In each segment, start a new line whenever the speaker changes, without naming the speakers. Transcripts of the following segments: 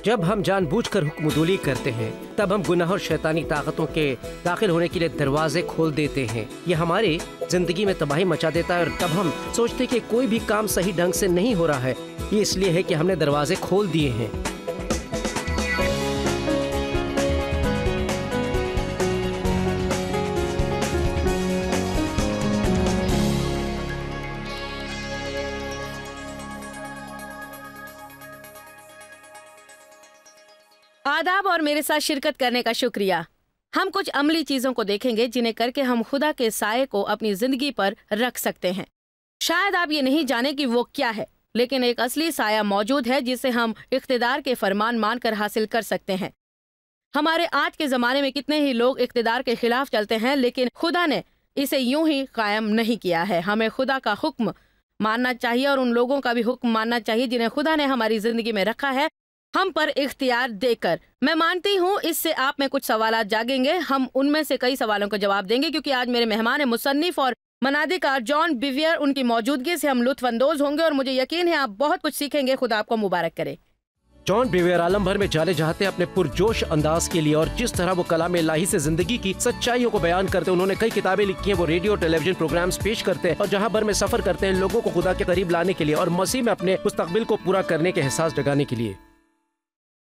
جب ہم جان بوجھ کر حکم دولی کرتے ہیں تب ہم گناہ اور شیطانی طاقتوں کے داخل ہونے کے لیے دروازے کھول دیتے ہیں. یہ ہماری زندگی میں تباہی مچا دیتا ہے اور تب ہم سوچتے کہ کوئی بھی کام صحیح ڈھنگ سے نہیں ہو رہا ہے. یہ اس لیے ہے کہ ہم نے دروازے کھول دیے ہیں.
آداب اور میرے ساتھ شرکت کرنے کا شکریہ. ہم کچھ عملی چیزوں کو دیکھیں گے جنہیں کر کے ہم خدا کے سائے کو اپنی زندگی پر رکھ سکتے ہیں. شاید آپ یہ نہیں جانیں کہ وہ کیا ہے، لیکن ایک اصلی سایہ موجود ہے جسے ہم اقتدار کے فرمان مان کر حاصل کر سکتے ہیں. ہمارے آج کے زمانے میں کتنے ہی لوگ اقتدار کے خلاف چلتے ہیں، لیکن خدا نے اسے یوں ہی قائم نہیں کیا ہے. ہمیں خدا کا حکم ماننا چاہیے اور ان لوگوں کا بھی حکم ماننا چاہیے جنہیں خدا نے ہماری زندگی میں رکھا ہے ہم پر اختیار دے کر. میں مانتی ہوں اس سے آپ میں کچھ سوالات جاگیں گے. ہم ان میں سے کئی سوالوں کا جواب دیں گے کیونکہ آج میرے مہمان ہیں مصنف اور منادی کار جان بیویئر. ان کی موجودگی سے ہم لطف اندوز ہوں گے اور مجھے یقین ہے آپ بہت کچھ سیکھیں گے. خدا آپ کو مبارک کرے.
جان بیویئر عالم بھر میں جانے جاتے ہیں اپنے پرجوش انداز کے لیے اور جس طرح وہ کلام الہی سے زندگی کی سچائیوں کو بیان کرتے ہیں. انہوں نے کئی کتابیں لکھی ہیں. وہ ریڈیو ٹیلی ویژن پروگرامز پیش کرتے ہیں اور جہاں بھر میں سفر کرتے ہیں لوگوں کو خدا کے قریب لانے کے لیے اور مسیح میں اپنے مستقبل کو پورا کرنے کے احساس جگانے کے لیے.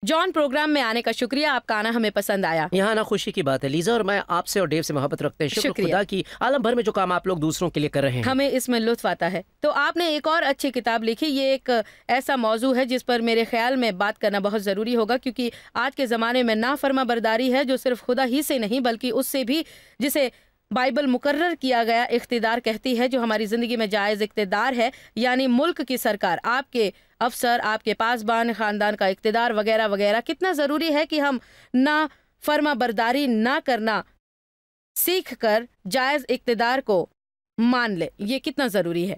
جان پروگرام میں آنے کا شکریہ. آپ کا آنا ہمیں پسند آیا.
یہاں نا خوشی کی بات ہے. لیزا اور میں آپ سے اور ڈیو سے محبت رکھتے ہیں. شکر خدا کی عالم بھر میں جو کام آپ لوگ دوسروں کے لیے کر رہے ہیں
ہمیں اس میں لطف آتا ہے. تو آپ نے ایک اور اچھی کتاب لکھی. یہ ایک ایسا موضوع ہے جس پر میرے خیال میں بات کرنا بہت ضروری ہوگا کیونکہ آج کے زمانے میں نافرما برداری ہے جو صرف خدا ہی سے نہیں بلکہ اس سے بھی جسے بائبل مقرر کیا گیا اقتدار کہتی ہے، جو ہماری زندگی میں جائز اقتدار ہے، یعنی ملک کی سرکار، آپ کے افسر، آپ کے پاسبان، خاندان کا اقتدار وغیرہ وغیرہ. کتنا ضروری ہے کہ ہم نہ فرما برداری نہ کرنا سیکھ کر جائز اقتدار کو مان لے. یہ کتنا ضروری ہے.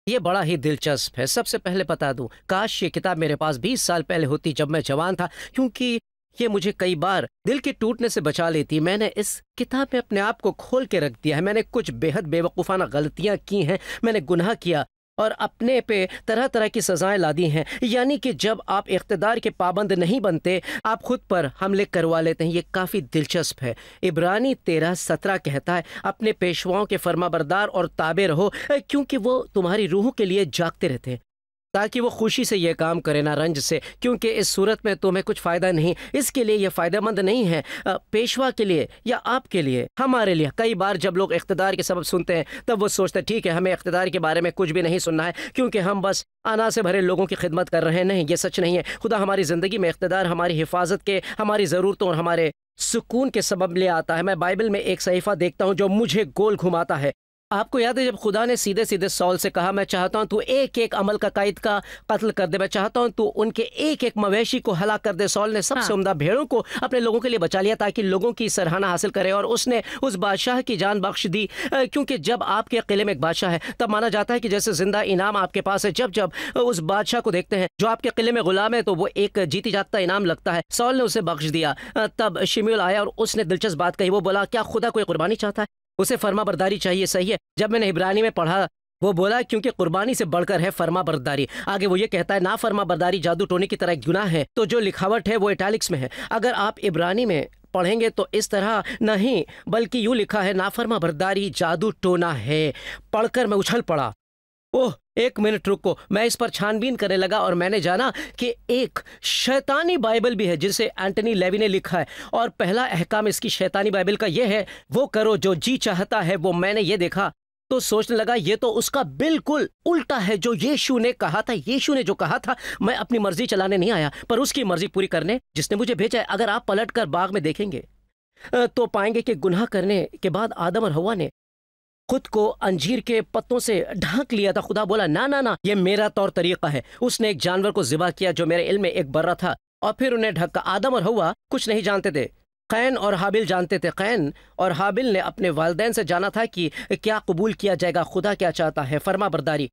یہ بڑا ہی دلچسپ ہے. سب سے پہلے بتا دوں کاش یہ کتاب میرے پاس 20 سال پہلے ہوتی جب میں جوان تھا، کیونکہ یہ مجھے کئی بار دل کے ٹوٹنے سے بچا لیتی. میں نے اس کتاب میں اپنے آپ کو کھول کے رکھ دیا ہے. میں نے کچھ بے حد بے وقوفانہ غلطیاں کی ہیں. میں نے گناہ کیا اور اپنے پہ طرح طرح کی سزائیں لا دی ہیں. یعنی کہ جب آپ اقتدار کے پابند نہیں بنتے آپ خود پر حملے کروا لیتے ہیں. یہ کافی دلچسپ ہے. عبرانی 13:17 کہتا ہے اپنے پیشواؤں کے فرما بردار اور تابع رہو کیونکہ وہ تمہاری روحوں کے لیے جاگتے رہتے ہیں تاکہ وہ خوشی سے یہ کام کرے نہ رنج سے، کیونکہ اس صورت میں تمہیں کچھ فائدہ نہیں. اس کے لیے یہ فائدہ مند نہیں ہے پیشوا کے لیے یا آپ کے لیے، ہمارے لیے. کئی بار جب لوگ اقتدار کے سبب سنتے ہیں تب وہ سوچتے ہیں ٹھیک ہے ہمیں اقتدار کے بارے میں کچھ بھی نہیں سننا ہے کیونکہ ہم بس انا سے بھرے لوگوں کی خدمت کر رہے ہیں. نہیں، یہ سچ نہیں ہے. خدا ہماری زندگی میں اقتدار ہماری حفاظت کے، ہماری ضرورتوں اور ہمارے سکون کے سبب لے آتا ہے. میں بائبل میں ایک صحیفہ دیکھتا ہوں جو مجھے گول گھماتا ہے. آپ کو یاد ہے جب خدا نے سیدھے سیدھے سول سے کہا میں چاہتا ہوں تو ایک ایک عمل کا قائد کا قتل کر دے، میں چاہتا ہوں تو ان کے ایک ایک مویشی کو ہلاک کر دے. سول نے سب سے عمدہ بھیڑوں کو اپنے لوگوں کے لیے بچا لیا تاکہ لوگوں کی سراہنا حاصل کرے اور اس نے اس بادشاہ کی جان بخش دی کیونکہ جب آپ کے قلعے میں ایک بادشاہ ہے تب مانا جاتا ہے کہ جیسے زندہ انعام آپ کے پاس ہے. جب جب اس بادشاہ کو دیکھتے ہیں جو آپ کے قلعے میں غلام ہے تو وہ ایک جیتی جاتا انعام لگتا ہے. سول نے اسے بخش دیا. تب شموئیل آیا اور اس نے دلچسپ بات کہی. وہ بولا کیا خدا کوئی قربانی چاہتا ہے؟ اسے فرما برداری چاہیے. صحیح ہے. جب میں نے عبرانی میں پڑھا وہ بولا کیونکہ قربانی سے بڑھ کر ہے فرما برداری. آگے وہ یہ کہتا ہے نا فرما برداری جادو ٹونے کی طرح ایک گناہ ہے. تو جو لکھاوٹ ہے وہ اٹیلکس میں ہے. اگر آپ عبرانی میں پڑھیں گے تو اس طرح نہیں بلکہ یوں لکھا ہے نافرما برداری جادو ٹونا ہے. پڑھ کر میں اچھل پڑا. اوہ ایک منٹ رکو. میں اس پر چھان بین کرنے لگا اور میں نے جانا کہ ایک شیطانی بائبل بھی ہے جسے اینٹنی لیوی نے لکھا ہے اور پہلا احکام اس کی شیطانی بائبل کا یہ ہے وہ کرو جو جی چاہتا ہے وہ. میں نے یہ دیکھا تو سوچنے لگا یہ تو اس کا بالکل الٹا ہے جو یشو نے کہا تھا. یشو نے جو کہا تھا میں اپنی مرضی چلانے نہیں آیا پر اس کی مرضی پوری کرنے جس نے مجھے بھیجا ہے. اگر آپ پلٹ کر باغ میں دیکھیں گے تو پائیں گے کہ گناہ کرنے کے بعد آدم اور حوا نے خود کو انجیر کے پتوں سے ڈھانک لیا تھا. خدا بولا نہ یہ میرا طور طریقہ ہے. اس نے ایک جانور کو ذبح کیا جو میرے علم میں ایک برا تھا اور پھر انہیں ڈھکا. آدم اور حوا کچھ نہیں جانتے تھے. قین اور حابل جانتے تھے. قین اور حابل نے اپنے والدین سے جانا تھا کہ کیا قبول کیا جائے گا. خدا کیا چاہتا ہے فرما برداری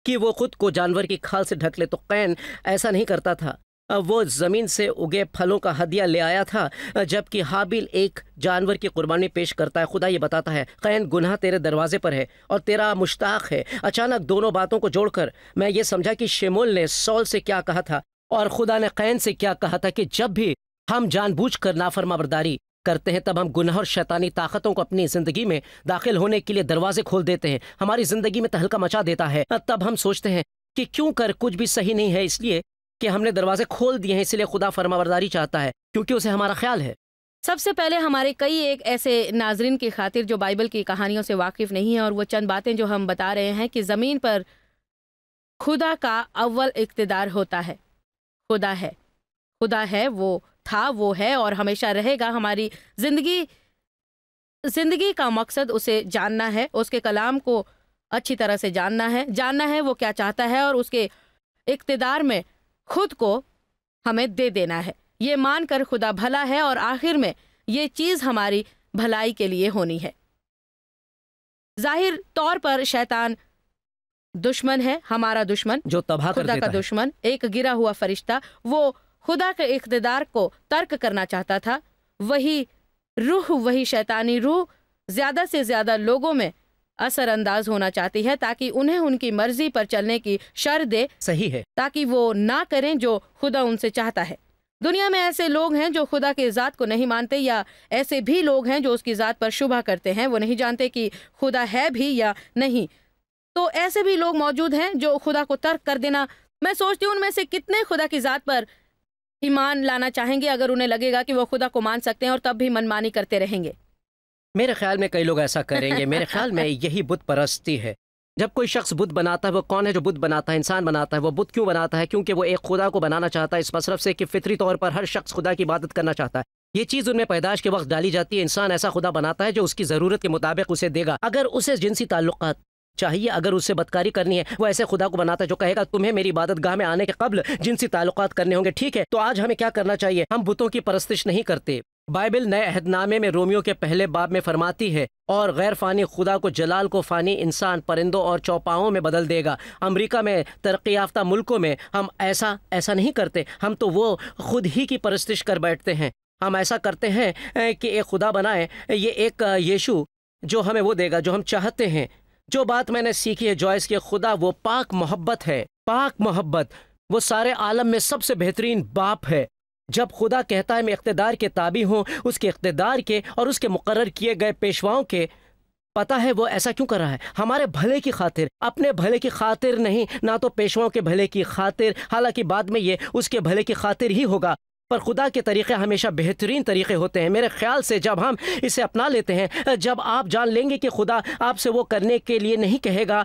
کہ وہ خود کو جانور کی کھال سے ڈھک لے. تو قین ایسا نہیں کرتا تھا. وہ زمین سے اگے پھلوں کا ہدیہ لے آیا تھا جبکہ حابل ایک جانور کی قربانی پیش کرتا ہے. خدا یہ بتاتا ہے قین گناہ تیرے دروازے پر ہے اور تیرا مشتاق ہے. اچانک دونوں باتوں کو جوڑ کر میں یہ سمجھا کہ شمول نے سول سے کیا کہا تھا اور خدا نے قین سے کیا کہا تھا کہ جب بھی ہم جان بوجھ کر نافرما برداری کرتے ہیں تب ہم گناہ اور شیطانی طاقتوں کو اپنی زندگی میں داخل ہونے کے لیے دروازے کھول دیتے ہیں، ہماری زندگی میں تہلکہ مچا دیتا ہے۔ تب ہم سوچتے ہیں کہ کیوں کر کچھ بھی صحیح نہیں ہے، اس لیے کہ ہم نے دروازے کھول دیے ہیں، اس لیے خدا فرما برداری چاہتا ہے کیونکہ اسے ہمارا خیال ہے۔
سب سے پہلے ہمارے کئی ایک ایسے ناظرین کی خاطر جو بائبل کی کہانیوں سے واقف نہیں ہیں، اور وہ چند باتیں جو ہم بتا رہے ہیں کہ زمین پر خدا کا اول اقتدار ہوتا ہے۔ خدا ہے، وہ تھا، وہ ہے اور ہمیشہ رہے گا۔ ہماری زندگی کا مقصد اسے جاننا ہے، اس کے کلام کو اچھی طرح سے جاننا ہے وہ کیا چاہتا ہے، اور اس کے اقتدار میں خود کو ہمیں دے دینا ہے، یہ مان کر خدا بھلا ہے اور آخر میں یہ چیز ہماری بھلائی کے لیے ہونی ہے۔ ظاہر طور پر شیطان دشمن ہے، ہمارا دشمن،
جو تباہ کر
خدا
دیتا
کا
ہے۔
دشمن، ایک گرا ہوا فرشتہ۔ وہ خدا کے اقتدار کو ترک کرنا چاہتا تھا۔ وہی شیطانی روح زیادہ سے زیادہ لوگوں میں اثر انداز ہونا چاہتی ہے تاکہ انہیں ان کی مرضی پر چلنے کی شر دے،
صحیح ہے،
تاکہ وہ نہ کریں جو خدا ان سے چاہتا ہے۔ دنیا میں ایسے لوگ ہیں جو خدا کے ذات کو نہیں مانتے، یا ایسے بھی لوگ ہیں جو اس کی ذات پر شبہ کرتے ہیں، وہ نہیں جانتے کہ خدا ہے بھی یا نہیں۔ تو ایسے بھی لوگ موجود ہیں جو خدا کو ترک کر دینا، میں سوچتی ہوں ان میں سے کتنے خدا کی ذات پر ایمان لانا چاہیں گے اگر انہیں لگے گا کہ وہ خدا کو مان سکتے ہیں، اور تب بھی منمانی کرتے رہیں گے۔
میرے خیال میں کئی لوگ ایسا کریں گے۔ میرے خیال میں یہی بت پرستی ہے۔ جب کوئی شخص بت بناتا ہے، وہ کون ہے جو بت بناتا ہے؟ انسان بناتا ہے۔ وہ بت کیوں بناتا ہے؟ کیونکہ وہ ایک خدا کو بنانا چاہتا ہے، اس مصرف سے کہ فطری طور پر ہر شخص خدا کی عبادت کرنا چاہتا ہے۔ یہ چیز ان میں پیدائش کے وقت ڈالی جاتی ہے۔ انسان ایسا خدا بناتا ہے جو اس کی ضرورت کے مطابق اسے دے گا۔ اگر اسے جنسی تعلقات چاہیے، اگر اس سے بدکاری کرنی ہے، وہ ایسے خدا کو بناتا ہے جو کہے گا تمہیں میری عبادت گاہ میں آنے کے قبل جنسی تعلقات کرنے ہوں گے۔ ٹھیک ہے، تو آج ہمیں کیا کرنا چاہیے؟ ہم بتوں کی پرستش نہیں کرتے۔ بائبل نئے عہد نامے میں رومیو کے پہلے باب میں فرماتی ہے، اور غیر فانی خدا کو جلال کو فانی انسان، پرندوں اور چوپاؤں میں بدل دے گا۔ امریکہ میں ترقی یافتہ ملکوں میں ہم ایسا نہیں کرتے۔ ہم تو وہ خود ہی کی پرستش کر بیٹھتے ہیں۔ ہم ایسا کرتے ہیں کہ ایک خدا بنائے، یہ ایک یشو جو ہمیں وہ دے گا جو ہم چاہتے ہیں۔ جو بات میں نے سیکھی ہے جوائس کہ خدا وہ پاک محبت ہے، پاک محبت، وہ سارے عالم میں سب سے بہترین باپ ہے۔ جب خدا کہتا ہے میں اقتدار کے تابع ہوں، اس کے اقتدار کے اور اس کے مقرر کیے گئے پیشواؤں کے، پتہ ہے وہ ایسا کیوں کر رہا ہے؟ ہمارے بھلے کی خاطر، اپنے بھلے کی خاطر نہیں، نہ تو پیشواؤں کے بھلے کی خاطر، حالانکہ بعد میں یہ اس کے بھلے کی خاطر ہی ہوگا، پر خدا کے طریقے ہمیشہ بہترین طریقے ہوتے ہیں۔ میرے خیال سے جب ہم اسے اپنا لیتے ہیں، جب آپ جان لیں گے کہ خدا آپ سے وہ کرنے کے لیے نہیں کہے گا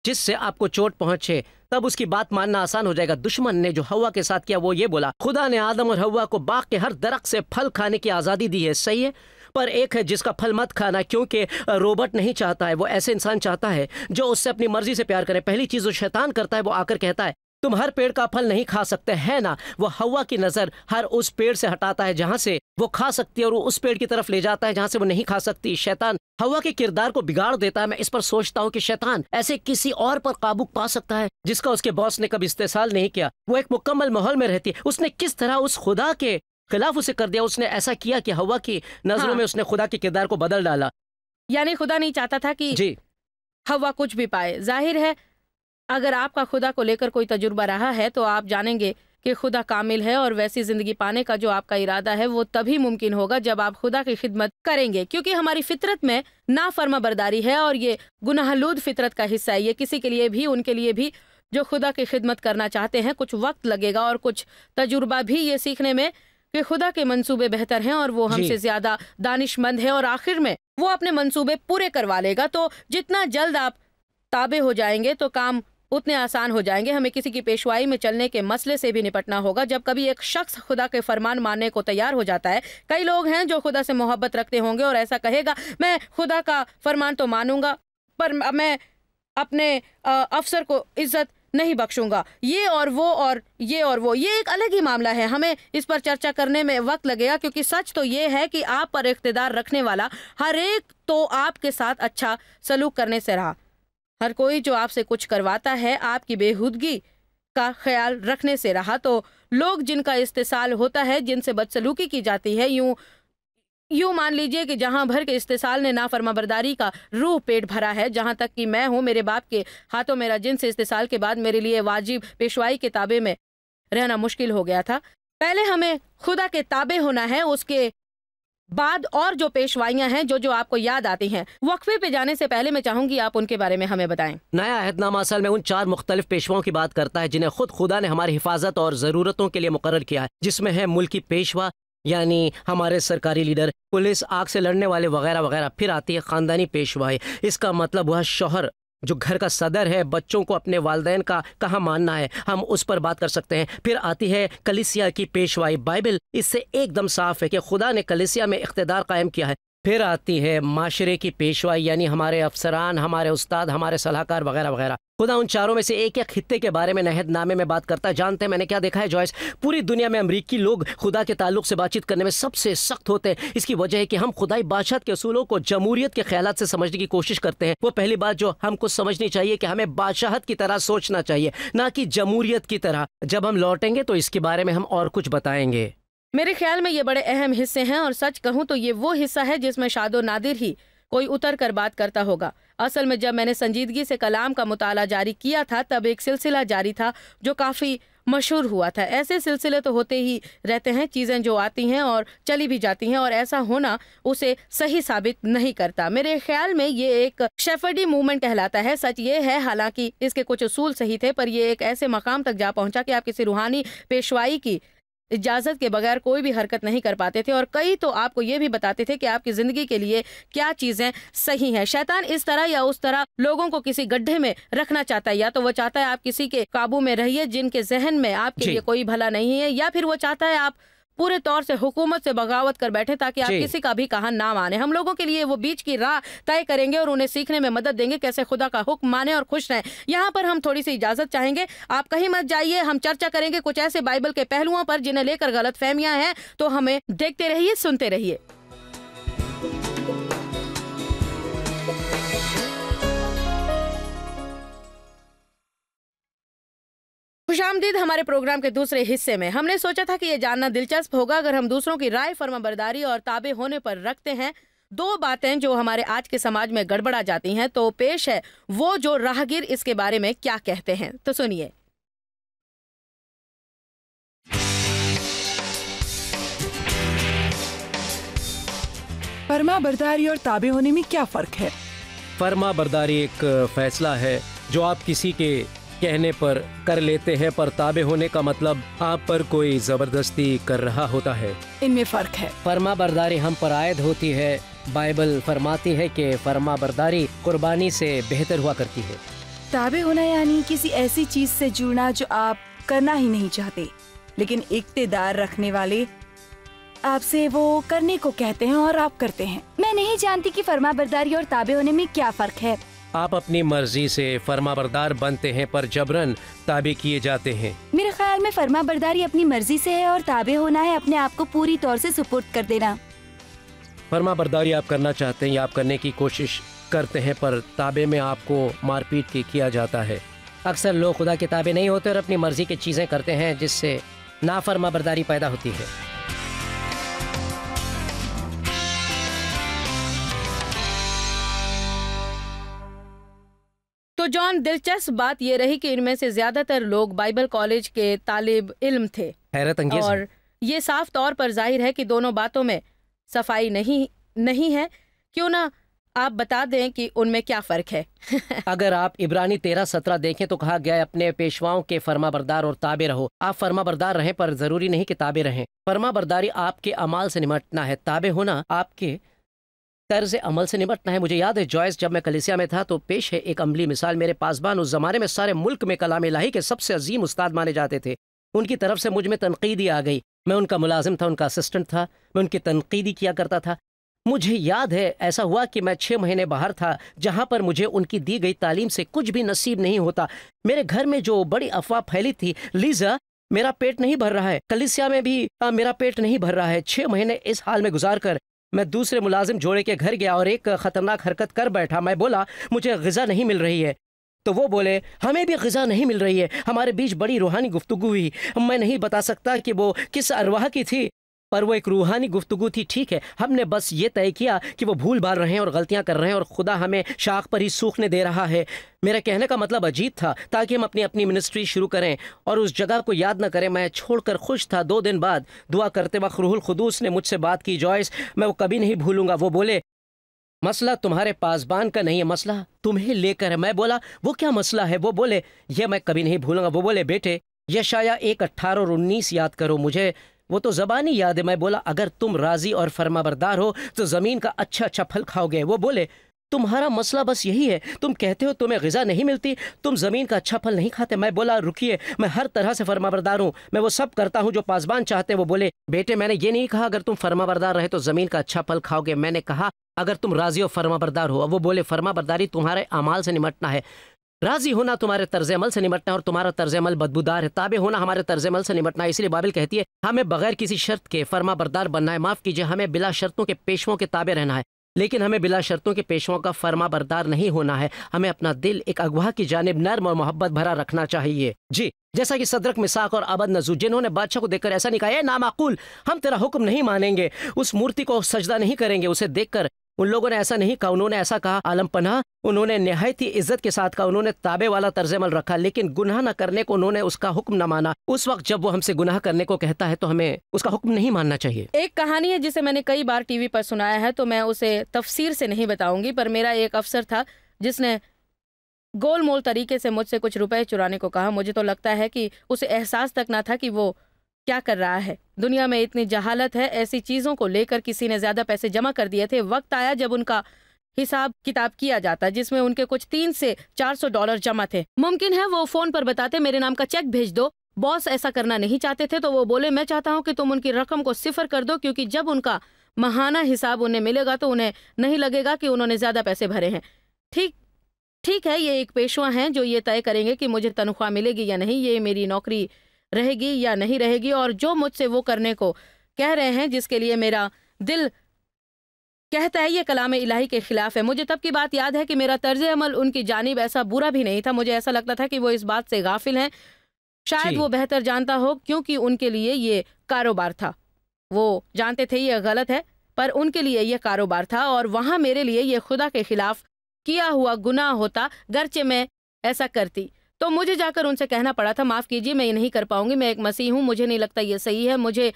جس سے آپ کو چوٹ پہنچے، تب اس کی بات ماننا آسان ہو جائے گا۔ دشمن نے جو ہوا کے ساتھ کیا وہ یہ بولا، خدا نے آدم اور ہوا کو باغ کے ہر درخت سے پھل کھانے کی آزادی دی ہے، صحیح ہے، پر ایک ہے جس کا پھل مت کھانا، کیونکہ روبوٹ نہیں چاہتا ہے، وہ ایسے انسان چاہتا ہے جو اس سے اپنی مرضی سے پیار کرے۔ پہلی چیز جو شیطان کرتا ہے وہ آ کر کہتا ہے تم ہر پیڑ کا پھل نہیں کھا سکتے، ہے نا؟ وہ ہوا کی نظر ہر اس پیڑ سے ہٹاتا ہے جہاں سے وہ کھا سکتی ہے، اور وہ اس پیڑ کی طرف لے جاتا ہے جہاں سے وہ نہیں کھا سکتی۔ شیطان ہوا کے کردار کو بگاڑ دیتا ہے۔ میں اس پر سوچتا ہوں کہ شیطان ایسے کسی اور پر قابو پا سکتا ہے جس کا اس کے باس نے کبھی استحصال نہیں کیا۔ وہ ایک مکمل ماحول میں رہتی ہے، اس نے کس طرح اس خدا کے خلاف اسے کر دیا۔ اس نے ایسا کیا کہ ہوا کی نظروں میں اس نے خدا کے کردار کو بدل ڈالا۔
یعنی خدا نہیں چاہتا تھا کہ
جی
ہوا کچھ بھی پائے۔ ظاہر ہے اگر آپ کا خدا کو لے کر کوئی تجربہ رہا ہے تو آپ جانیں گے کہ خدا کامل ہے، اور ویسی زندگی پانے کا جو آپ کا ارادہ ہے وہ تبھی ممکن ہوگا جب آپ خدا کی خدمت کریں گے، کیونکہ ہماری فطرت میں نافرما برداری ہے، اور یہ گناہ آلود فطرت کا حصہ ہے۔ یہ کسی کے لیے بھی، ان کے لیے بھی جو خدا کی خدمت کرنا چاہتے ہیں، کچھ وقت لگے گا اور کچھ تجربہ بھی یہ سیکھنے میں کہ خدا کے منصوبے بہتر ہیں اور وہ ہم سے زیادہ دانش مند ہے، اور آخر میں وہ اپنے منصوبے پورے کروا لے گا۔ تو جتنا جلد آپ تابع ہو جائیں گے تو کام اتنے آسان ہو جائیں گے۔ ہمیں کسی کی پیشوائی میں چلنے کے مسئلے سے بھی نپٹنا ہوگا۔ جب کبھی ایک شخص خدا کے فرمان ماننے کو تیار ہو جاتا ہے، کئی لوگ ہیں جو خدا سے محبت رکھتے ہوں گے اور ایسا کہے گا میں خدا کا فرمان تو مانوں گا پر میں اپنے افسر کو عزت نہیں بخشوں گا، یہ اور وہ یہ ایک الگ ہی معاملہ ہے۔ ہمیں اس پر چرچا کرنے میں وقت لگے گا، کیونکہ سچ تو یہ ہے کہ آپ پر اقتدار رکھنے والا ہر ایک تو آپ کے ساتھ اچھا سلوک کرنے سے رہا۔ ہر کوئی جو آپ سے کچھ کرواتا ہے آپ کی بےہودگی کا خیال رکھنے سے رہا۔ تو لوگ جن کا استحصال ہوتا ہے، جن سے بدسلوکی کی جاتی ہے، یوں مان لیجئے کہ جہاں بھر کے استحصال نے نافرما برداری کا روح پیٹ بھرا ہے، جہاں تک کہ میں ہوں، میرے باپ کے ہاتھوں میرا جنس استحصال کے بعد میرے لیے واجب پیشوائی کے تابع میں रहना मुश्किल हो गया था। पहले हमें खुदा के ताबे होना है, उसके बाद और जो पेशवाइयां हैं जो आपको याद आती हैं। वक्फे पे जाने से पहले मैं चाहूंगी आप उनके बारे में हमें बताएं।
नया अहदनामा असल में उन 4 मुख्तलिफ पेशवाओं की बात करता है जिन्हें खुद खुदा ने हमारी हिफाजत और ज़रूरतों के लिए मुकर्रर किया है, जिसमें है मुल्की पेशवा यानी हमारे सरकारी लीडर, पुलिस, आग से लड़ने वाले वगैरह वगैरह। फिर आती है ख़ानदानी पेशवाई, इसका मतलब वह शौहर जो घर का सदर है, बच्चों को अपने वालिदैन का कहाँ मानना है, हम उस पर बात कर सकते हैं। फिर आती है कलीसिया की पेशवाई। बाइबल इससे एकदम साफ है कि खुदा ने कलीसिया में इख्तिदार कायम किया है। फिर आती है माशरे की पेशवाई यानी हमारे अफसरान, हमारे उस्ताद, हमारे सलाहकार वगैरह वगैरह। खुदा उन चारों में से एक एक खित्ते के बारे में अहदनामे में बात करता है। जानते हैं मैंने क्या देखा है जॉयस? पूरी दुनिया में अमरीकी लोग खुदा के ताल्लुक से बातचीत करने में सबसे सख्त होते हैं। इसकी वजह है कि हम खुदाई बादशाहत के असूलों को जमहूरियत के ख्यालात से समझने की कोशिश करते हैं। वो पहली बात जो हमको समझनी चाहिए कि हमें बादशाहत की तरह सोचना चाहिए, ना कि जमहूरियत की तरह। जब हम लौटेंगे तो इसके बारे में हम और कुछ बताएंगे।
मेरे ख्याल में ये बड़े अहम हिस्से हैं, और सच कहूँ तो ये वो हिस्सा है जिसमें शादो नादिर ही कोई उतर कर बात करता होगा। असल में जब मैंने संजीदगी से कलाम का मुताला जारी किया था तब एक सिलसिला जारी था जो काफ़ी मशहूर हुआ था। ऐसे सिलसिले तो होते ही रहते हैं, चीज़ें जो आती हैं और चली भी जाती हैं, और ऐसा होना उसे सही साबित नहीं करता। मेरे ख्याल में ये एक शेफर्डी मूवमेंट कहलाता है। सच ये है हालांकि इसके कुछ उसूल सही थे, पर ये एक ऐसे मकाम तक जा पहुंचा कि आप किसी रूहानी पेशवाई की इजाज़त के बगैर कोई भी हरकत नहीं कर पाते थे, और कई तो आपको ये भी बताते थे कि आपकी ज़िंदगी के लिए क्या चीज़ें सही हैं। शैतान इस तरह या उस तरह लोगों को किसी गड्ढे में रखना चाहता है। या तो वो चाहता है आप किसी के काबू में रहिए जिनके जहन में आपके लिए कोई भला नहीं है, या फिर वो चाहता है आप पूरे तौर से हुकूमत से बगावत कर बैठे ताकि आप किसी का भी कहा ना माने। हम लोगों के लिए वो बीच की राह तय करेंगे और उन्हें सीखने में मदद देंगे कैसे खुदा का हुक्म माने और खुश रहें। यहाँ पर हम थोड़ी सी इजाजत चाहेंगे, आप कहीं मत जाइए। हम चर्चा करेंगे कुछ ऐसे बाइबल के पहलुओं पर जिन्हें लेकर गलत फहमियां हैं, तो हमें देखते रहिए, सुनते रहिए। खुशामदीद हमारे प्रोग्राम के दूसरे हिस्से में। हमने सोचा था कि ये जानना दिलचस्प होगा अगर हम दूसरों की राय फर्माबरदारी और ताबे होने पर रखते हैं। 2 बातें जो हमारे आज के समाज में गड़बड़ा जाती हैं, तो पेश है वो जो राहगीर इसके बारे में क्या कहते हैं, तो सुनिए।
फर्मा बरदारी और ताबे होने में क्या फर्क है?
फर्मा बरदारी एक फैसला है जो आप किसी के कहने पर कर लेते हैं, पर ताबे होने का मतलब आप पर कोई जबरदस्ती कर रहा होता है।
इनमें फर्क है।
फर्मा बरदारी हम पर आयद होती है। बाइबल फरमाती है कि फर्मा बरदारी कुर्बानी से बेहतर हुआ करती है।
ताबे होना यानी किसी ऐसी चीज से जुड़ना जो आप करना ही नहीं चाहते, लेकिन इख्तिदार रखने वाले आपसे वो करने को कहते हैं और आप करते हैं।
मैं नहीं जानती कि फर्मा बरदारी और ताबे होने में क्या फर्क है।
आप अपनी मर्जी से फर्मा बरदार बनते हैं पर जबरन ताबे किए जाते हैं।
मेरे ख्याल में फर्मा बरदारी अपनी मर्जी से है और ताबे होना है अपने आप को पूरी तौर से सुपुर्द कर देना।
फर्मा बरदारी आप करना चाहते हैं या आप करने की कोशिश करते हैं, पर ताबे में आपको मारपीट किया जाता है। अक्सर लोग खुदा के ताबे नहीं होते और अपनी मर्जी की चीजें करते हैं, जिससे नाफर्मा बरदारी पैदा होती है।
तो जॉन, दिलचस्प बात ये रही कि इनमें से ज्यादातर लोग बाइबल कॉलेज के तालिब इल्म थे।
हैरत अंगेज
और ये साफ तौर पर जाहिर है कि दोनों बातों में सफाई नहीं है। क्यों ना आप बता दें कि उनमें क्या फर्क है।
अगर आप इब्रानी 13:17 देखें तो कहा गया है अपने पेशवाओं के फर्मा बरदार और ताबे रहो। आप फर्मा बरदार रहें पर जरूरी नहीं कि ताबे रहें। फर्मा बरदारी आपके अमाल से निमटना है, ताबे होना आपके तर्ज अमल से निपटना है। मुझे याद है जॉयस, जब मैं कलीसिया में था तो पेश है एक अमली मिसाल। मेरे पासबान उस जमाने में सारे मुल्क में कलाम इलाही के सबसे अजीम उस्ताद माने जाते थे। उनकी तरफ से मुझ में तनकीदी आ गई। मैं उनका मुलाजिम था, उनका असिस्टेंट था, मैं उनकी तनकीदी किया करता था। मुझे याद है ऐसा हुआ कि मैं 6 महीने बाहर था, जहाँ पर मुझे उनकी दी गई तालीम से कुछ भी नसीब नहीं होता। मेरे घर में जो बड़ी अफवाह फैली थी, लीजा मेरा पेट नहीं भर रहा है, कलीसिया में भी मेरा पेट नहीं भर रहा है। 6 महीने इस हाल में गुजार कर मैं दूसरे मुलाजिम जोड़े के घर गया और एक खतरनाक हरकत कर बैठा। मैं बोला मुझे ग़िज़ा नहीं मिल रही है, तो वो बोले हमें भी ग़िज़ा नहीं मिल रही है। हमारे बीच बड़ी रूहानी गुफ्तगू हुई। मैं नहीं बता सकता कि वो किस अरवाह की थी, पर वो एक रूहानी गुफ्तगू थी, ठीक है। हमने बस ये तय किया कि वो भूल भाल रहे हैं और गलतियां कर रहे हैं और खुदा हमें शाख पर ही सूखने दे रहा है। मेरा कहने का मतलब अजीब था, ताकि हम अपनी अपनी मिनिस्ट्री शुरू करें और उस जगह को याद न करें। मैं छोड़कर खुश था। 2 दिन बाद दुआ करते वक्त रूहुल खुदूस ने मुझसे बात की। जॉयस, मैं वो कभी नहीं भूलूंगा। वो बोले, मसला तुम्हारे पासबान का नहीं है, मसला तुम्हें लेकर है। मैं बोला, वो क्या मसला है? वो बोले, ये मैं कभी नहीं भूलूंगा। वो बोले, बेटे यशाया 1:18 और 19 याद करो। मुझे वो तो ज़बानी याद है। मैं बोला, अगर तुम राजी और फरमाबरदार हो तो ज़मीन का अच्छा अच्छा फल खाओगे। वो बोले, तुम्हारा मसला बस यही है, तुम कहते हो तुम्हें ग़िज़ा नहीं मिलती, तुम ज़मीन का अच्छा फल नहीं खाते। मैं बोला, रुकिए, मैं हर तरह से फरमाबरदार हूँ, मैं वो सब करता हूँ जो पासबान चाहते हैं। वो बोले, बेटे मैंने ये नहीं कहा अगर तुम फरमाबरदार रहे तो ज़मीन का अच्छा फल खाओगे, मैंने कहा अगर तुम राजी और फरमाबरदार हो। अब वो बोले, फरमाबरदारी तुम्हारे अमाल से निमटना है, राजी होना तुम्हारे तर्ज अमल से निमटना है, और तुम्हारा तर्ज अमल बदबूदार है। ताबे होना हमारे तर्ज अमल से निमटना है। इसलिए बाइबल कहती है हमें बगैर किसी शर्त के फरमाबरदार बनना है। माफ़ कीजिए, हमें बिला शर्तों के पेशवों के ताबे रहना है, लेकिन हमें बिला शर्तों के पेशवों का फरमाबरदार नहीं होना है। हमें अपना दिल एक अगवा की जानिब नर्म और मोहब्बत भरा रखना चाहिए। जी, जैसा कि सदरक, मिसाक और अबद नजूर, जिन्होंने बादशाह को देखकर ऐसा नहीं कहा, ए नामाकुल, हम तेरा हुक्म नहीं मानेंगे, उस मूर्ति को सजदा नहीं करेंगे। उसे देखकर उन लोगों ने ऐसा नहीं कहा, उन्होंने ऐसा कहा, आलम पनाह, उन्होंने निहायत ही इज्जत के साथ कहा, उन्होंने ताबे वाला तर्ज अमल रखा, लेकिन गुनाह न करने को उन्होंने उसका हुक्म न माना। उस वक्त जब वो हमसे गुनाह करने को कहता है तो हमें उसका हुक्म नहीं मानना चाहिए।
एक कहानी है जिसे मैंने कई बार टीवी पर सुनाया है, तो मैं उसे तफसीर से नहीं बताऊंगी, पर मेरा एक अफसर था जिसने गोल मोल तरीके से मुझसे कुछ रुपए चुराने को कहा। मुझे तो लगता है कि उसे एहसास तक ना था कि वो क्या कर रहा है। दुनिया में इतनी जहालत है, ऐसी चीज़ों को लेकर किसी ने ज़्यादा पैसे जमा कर दिए थे। वक्त आया जब उनका हिसाब किताब किया जाता, जिसमें उनके कुछ 300 से 400 डॉलर जमा थे। मुमकिन है वो फ़ोन पर बताते, मेरे नाम का चेक भेज दो। बॉस ऐसा करना नहीं चाहते थे, तो वो बोले, मैं चाहता हूँ कि तुम उनकी रकम को सिफर कर दो, क्योंकि जब उनका माहाना हिसाब उन्हें मिलेगा तो उन्हें नहीं लगेगा कि उन्होंने ज़्यादा पैसे भरे हैं। ठीक है, ये एक पेशवा हैं जो ये तय करेंगे कि मुझे तनख्वाह मिलेगी या नहीं, ये मेरी नौकरी रहेगी या नहीं रहेगी, और जो मुझसे वो करने को कह रहे हैं जिसके लिए मेरा दिल कहता है ये कलाम इलाही के खिलाफ है। मुझे तब की बात याद है कि मेरा तर्ज अमल उनकी जानिब ऐसा बुरा भी नहीं था। मुझे ऐसा लगता था कि वो इस बात से गाफिल हैं, शायद वो बेहतर जानता हो, क्योंकि उनके लिए ये कारोबार था। वो जानते थे ये गलत है, पर उनके लिए ये कारोबार था, और वहाँ मेरे लिए ये खुदा के खिलाफ किया हुआ गुनाह होता, गरचे मैं ऐसा करती। तो मुझे जाकर उनसे कहना पड़ा था, माफ़ कीजिए, मैं ये नहीं कर पाऊंगी, मैं एक मसीह हूँ, मुझे नहीं लगता ये सही है, मुझे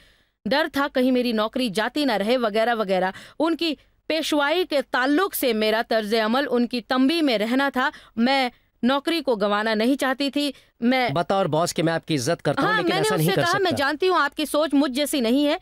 डर था कहीं मेरी नौकरी जाती ना रहे, वगैरह वगैरह। उनकी पेशवाई के ताल्लुक से मेरा तर्ज अमल उनकी तंबी में रहना था। मैं नौकरी को गंवाना नहीं चाहती थी। मैं
बतौर बॉस के मैं आपकी इज्जत करता हूं, लेकिन ऐसा नहीं कर सकता।
मैं जानती हूँ आपकी सोच मुझ जैसी नहीं है,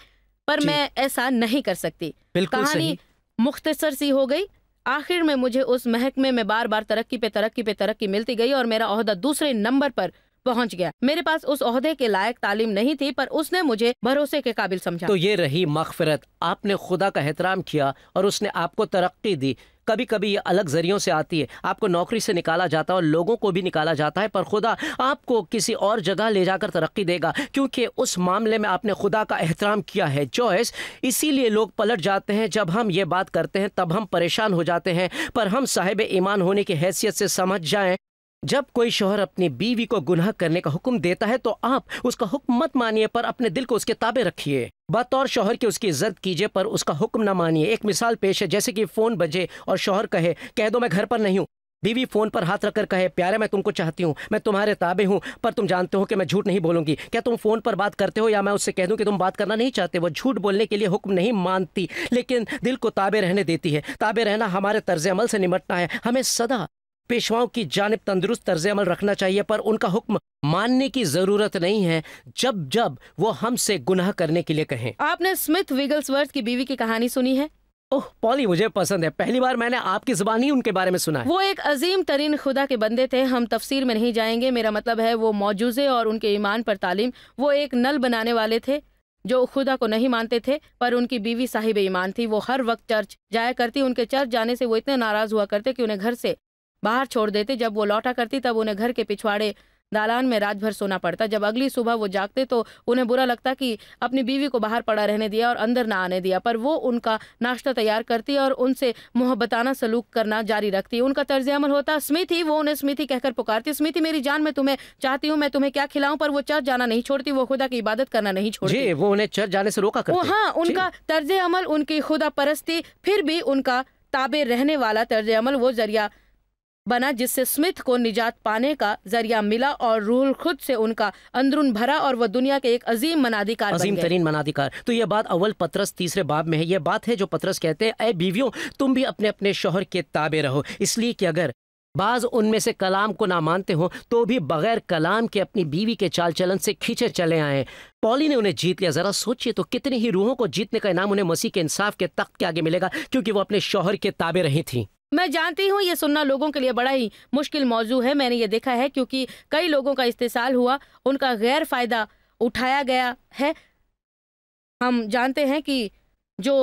पर मैं ऐसा नहीं कर सकती। कहानी मुख्तसर सी हो गई। आखिर में मुझे उस महकमे में बार बार तरक्की मिलती गई और मेरा ओहदा दूसरे नंबर पर पहुंच गया। मेरे पास उस ओहदे के लायक तालीम नहीं थी, पर उसने मुझे भरोसे के काबिल समझा।
तो ये रही मग़फ़िरत, आपने खुदा का एहतराम किया और उसने आपको तरक्की दी। कभी कभी ये अलग ज़रियों से आती है, आपको नौकरी से निकाला जाता है और लोगों को भी निकाला जाता है, पर खुदा आपको किसी और जगह ले जाकर तरक्की देगा, क्योंकि उस मामले में आपने खुदा का एहतराम किया है। जॉयस, इसीलिए लोग पलट जाते हैं जब हम ये बात करते हैं, तब हम परेशान हो जाते हैं, पर हम साहिब ईमान होने की हैसियत से समझ जाएं, जब कोई शौहर अपनी बीवी को गुनाह करने का हुक्म देता है तो आप उसका हुक्म मत मानिए, पर अपने दिल को उसके ताबे रखिए। बतौर शौहर के उसकी इज्जत कीजिए, पर उसका हुक्म ना मानिए। एक मिसाल पेश है, जैसे कि फ़ोन बजे और शौहर कहे, कह दो मैं घर पर नहीं हूँ। बीवी फ़ोन पर हाथ रखकर कहे, प्यारे मैं तुमको चाहती हूँ, मैं तुम्हारे ताबे हूँ, पर तुम जानते हो कि मैं झूठ नहीं बोलूँगी। क्या तुम फ़ोन पर बात करते हो, या मैं उससे कह दूँ कि तुम बात करना नहीं चाहते? वो झूठ बोलने के लिए हुक्म नहीं मानती, लेकिन दिल को ताबे रहने देती है। ताबे रहना हमारे तर्ज अमल से निमटना है। हमें सदा पेशवाओं की जानिब तंदुरुस्त तर्ज अमल रखना चाहिए, पर उनका हुक्म मानने की ज़रूरत नहीं है जब जब वो हमसे गुनाह करने के लिए कहें।
आपने स्मिथ विगल्सवर्थ की बीवी की कहानी सुनी है?
ओह पॉली, मुझे पसंद है। पहली बार मैंने आपकी ज़ुबान ही उनके बारे में सुना है।
वो एक अजीम तरीन खुदा के बंदे थे। हम तफसीर में नहीं जाएंगे, मेरा मतलब है वो मौजूज़े और उनके ईमान पर तालीम। वो एक नल बनाने वाले थे जो खुदा को नहीं मानते थे, पर उनकी बीवी साहिब ईमान थी। वो हर वक्त चर्च जाया करती। उनके चर्च जाने से वो इतने नाराज़ हुआ करते कि उन्हें घर से बाहर छोड़ देते। जब वो लौटा करती तब उन्हें घर के पिछवाड़े दालान में रात भर सोना पड़ता। जब अगली सुबह वो जागते तो उन्हें बुरा लगता कि अपनी बीवी को बाहर पड़ा रहने दिया और अंदर ना आने दिया, पर वो उनका नाश्ता तैयार करती और उनसे मोहब्बताना सलूक करना जारी रखती। उनका तर्ज अमल होता स्मिथी, वो उन्हें स्मिथी कहकर पुकारती, स्मिथी मेरी जान, मैं तुम्हें चाहती हूँ, मैं तुम्हें क्या खिलाऊं, पर वो चर्च जाना नहीं छोड़ती, वो खुदा की इबादत करना नहीं छोड़ती।
जी, वो उन्हें चर्च जाने से रोका करती।
हाँ, उनका तर्ज अमल, उनकी खुदा परस्ती, फिर भी उनका ताबे रहने वाला तर्ज अमल वो जरिया बना जिससे स्मिथ को निजात पाने का जरिया मिला और रूह खुद से उनका अंदरून भरा और वह दुनिया के एक अजीम मनादिकार बन गए।
अजीम तरीन मनादिकार। तो यह बात अव्वल पतरस 3 बाब में है। यह बात है जो पतरस कहते हैं, ऐ बीवियों तुम भी अपने अपने शौहर के ताबे रहो, इसलिए कि अगर बाज उनमें से कलाम को ना मानते हो तो भी बगैर कलाम के अपनी बीवी के चाल चलन से खींचे चले आए। पौली ने उन्हें जीत लिया। जरा सोचिए तो कितनी ही रूहों को जीतने का इनाम उन्हें मसीह के इंसाफ के तख्त के आगे मिलेगा, क्योंकि वो अपने शौहर के ताबे रही थी।
मैं जानती हूँ ये सुनना लोगों के लिए बड़ा ही मुश्किल मौजू है। मैंने ये देखा है क्योंकि कई लोगों का इस्तेसाल हुआ, उनका गैर फायदा उठाया गया है। हम जानते हैं कि जो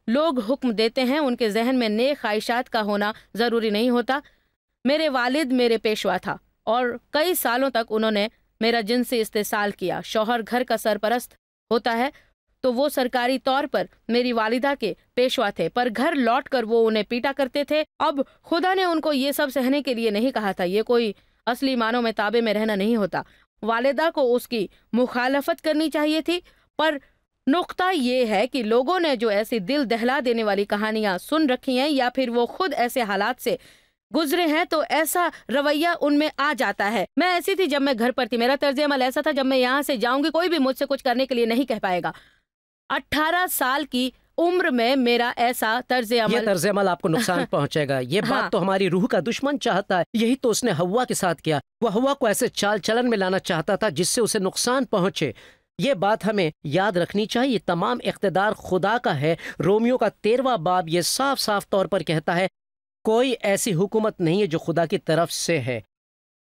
लोग हुक्म देते हैं उनके जहन में नेक ख्वाहिशात का होना ज़रूरी नहीं होता। मेरे वालिद मेरे पेशवा था और कई सालों तक उन्होंने मेरा जिनसी इस्तेसाल किया। शौहर घर का सरपरस्त होता है तो वो सरकारी तौर पर मेरी वालिदा के पेशवा थे, पर घर लौटकर वो उन्हें पीटा करते थे। अब खुदा ने उनको ये सब सहने के लिए नहीं कहा था। ये कोई असली मानों में ताबे में रहना नहीं होता। वालिदा को उसकी मुखालफत करनी चाहिए थी, पर नुक्ता ये है कि लोगों ने जो ऐसी दिल दहला देने वाली कहानियां सुन रखी हैं या फिर वो खुद ऐसे हालात से गुजरे हैं तो ऐसा रवैया उनमें आ जाता है। मैं ऐसी थी जब मैं घर पर थी, मेरा तर्ज अमल ऐसा था, जब मैं यहाँ से जाऊंगी कोई भी मुझसे कुछ करने के लिए नहीं कह पाएगा। 18 साल की उम्र में मेरा ऐसा तर्ज अमल
आपको नुकसान पहुंचेगा। ये बात तो हमारी रूह का दुश्मन चाहता है। यही तो उसने हव्वा के साथ किया। वो हव्वा को ऐसे चाल चलन में लाना चाहता था जिससे उसे नुकसान पहुंचे। ये बात हमें याद रखनी चाहिए। तमाम इख्तिदार खुदा का है। रोमियो का 13वां बाब ये साफ साफ तौर पर कहता है कोई ऐसी हुकूमत नहीं है जो खुदा की तरफ से है।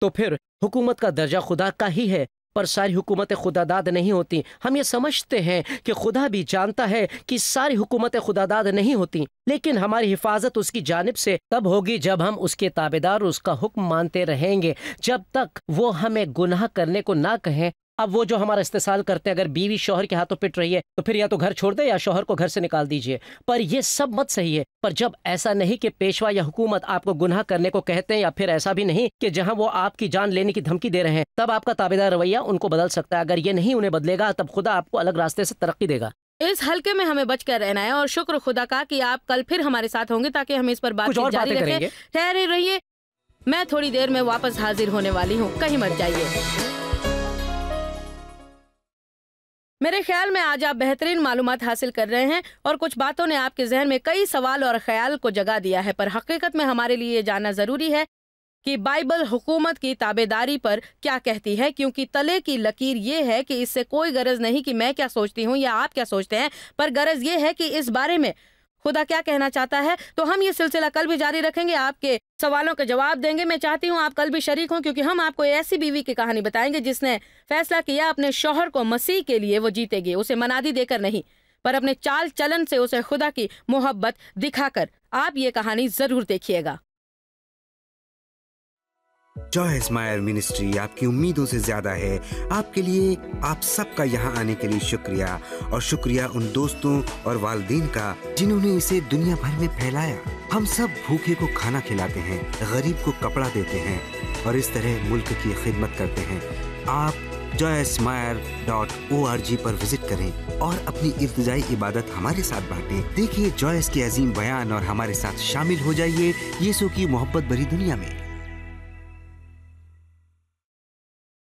तो फिर हुकूमत का दर्जा खुदा का ही है, पर सारी हुकूमतें खुदादाद नहीं होती। हम ये समझते हैं कि खुदा भी जानता है कि सारी हुकूमतें खुदादाद नहीं होती, लेकिन हमारी हिफाजत उसकी जानिब से तब होगी जब हम उसके ताबेदार उसका हुक्म मानते रहेंगे, जब तक वो हमें गुनाह करने को ना कहें। अब वो जो हमारा इस्तेसाल करते हैं, अगर बीवी शौहर के हाथों पिट रही है तो फिर या तो घर छोड़ दे या शौहर को घर से निकाल दीजिए। पर ये सब मत सही है। पर जब ऐसा नहीं कि पेशवा या हुकूमत आपको गुनाह करने को कहते हैं, या फिर ऐसा भी नहीं कि जहां वो आपकी जान लेने की धमकी दे रहे हैं, तब आपका ताबेदार रवैया उनको बदल सकता है। अगर ये नहीं उन्हें बदलेगा तब खुदा आपको अलग रास्ते से तरक्की देगा।
इस हल्के में हमें बचकर रहना है और शुक्र खुदा का कि आप कल फिर हमारे साथ होंगे ताकि हम इस पर बातचीत जारी रखें। ठहरे रहिए, मैं थोड़ी देर में वापस हाजिर होने वाली हूँ, कहीं मत जाइए। मेरे ख्याल में आज आप बेहतरीन मालूमात हासिल कर रहे हैं और कुछ बातों ने आपके जहन में कई सवाल और ख्याल को जगा दिया है, पर हकीकत में हमारे लिए ये जानना ज़रूरी है कि बाइबल हुकूमत की ताबेदारी पर क्या कहती है, क्योंकि तले की लकीर ये है कि इससे कोई गरज नहीं कि मैं क्या सोचती हूँ या आप क्या सोचते हैं, पर गरज ये है कि इस बारे में खुदा क्या कहना चाहता है। तो हम ये सिलसिला कल भी जारी रखेंगे, आपके सवालों के जवाब देंगे। मैं चाहती हूँ आप कल भी शरीक हों, क्योंकि हम आपको ऐसी बीवी की कहानी बताएंगे जिसने फैसला किया अपने शौहर को मसीह के लिए वो जीतेगी, उसे मनादी देकर नहीं, पर अपने चाल चलन से उसे खुदा की मोहब्बत दिखाकर। आप ये कहानी जरूर देखिएगा।
जॉय स्माइल मिनिस्ट्री आपकी उम्मीदों से ज्यादा है। आपके लिए आप सबका यहाँ आने के लिए शुक्रिया, और शुक्रिया उन दोस्तों और वालिदैन का जिन्होंने इसे दुनिया भर में फैलाया। हम सब भूखे को खाना खिलाते हैं, गरीब को कपड़ा देते हैं और इस तरह मुल्क की खिदमत करते हैं। आप joysmire.org पर विजिट करें और अपनी इल्तिजाई इबादत हमारे साथ बांटें। देखिए जॉयस के अजीम बयान और हमारे साथ शामिल हो जाइए यीशु की मोहब्बत भरी दुनिया में।